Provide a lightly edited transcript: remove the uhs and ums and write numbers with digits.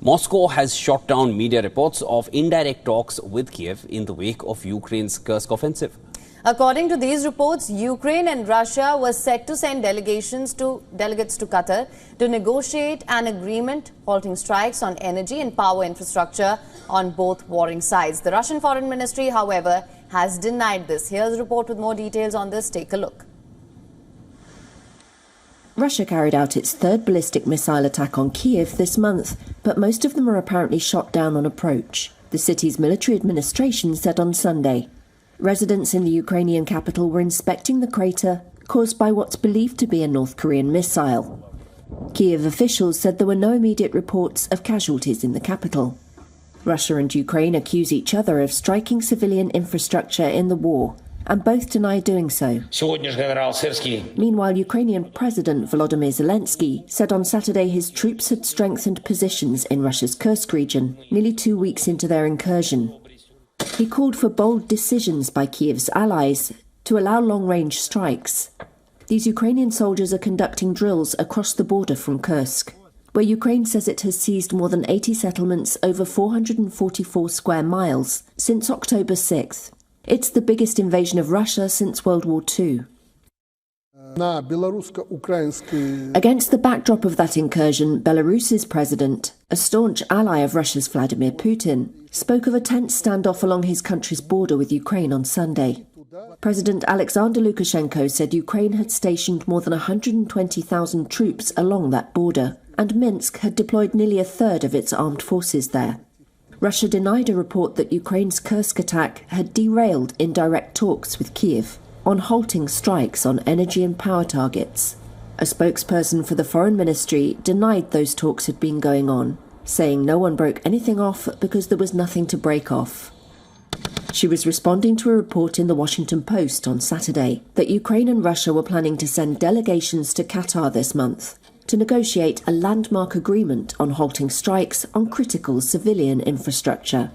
Moscow has shot down media reports of indirect talks with Kyiv in the wake of Ukraine's Kursk offensive. According to these reports, Ukraine and Russia were set to send delegates to Qatar to negotiate an agreement halting strikes on energy and power infrastructure on both warring sides. The Russian Foreign Ministry, however, has denied this. Here's a report with more details on this. Take a look. Russia carried out its third ballistic missile attack on Kyiv this month, but most of them are apparently shot down on approach, the city's military administration said on Sunday. Residents in the Ukrainian capital were inspecting the crater caused by what's believed to be a North Korean missile. Kyiv officials said there were no immediate reports of casualties in the capital. Russia and Ukraine accuse each other of striking civilian infrastructure in the war, and both deny doing so. Meanwhile, Ukrainian President Volodymyr Zelensky said on Saturday his troops had strengthened positions in Russia's Kursk region, nearly 2 weeks into their incursion. He called for bold decisions by Kyiv's allies to allow long-range strikes. These Ukrainian soldiers are conducting drills across the border from Kursk, where Ukraine says it has seized more than 80 settlements over 444 square miles since October 6th. It's the biggest invasion of Russia since World War II. Against the backdrop of that incursion, Belarus's president, a staunch ally of Russia's Vladimir Putin, spoke of a tense standoff along his country's border with Ukraine on Sunday. President Alexander Lukashenko said Ukraine had stationed more than 120,000 troops along that border, and Minsk had deployed nearly a third of its armed forces there. Russia denied a report that Ukraine's Kursk attack had derailed indirect talks with Kyiv on halting strikes on energy and power targets. A spokesperson for the Foreign Ministry denied those talks had been going on, saying no one broke anything off because there was nothing to break off. She was responding to a report in the Washington Post on Saturday that Ukraine and Russia were planning to send delegations to Qatar this month to negotiate a landmark agreement on halting strikes on critical civilian infrastructure.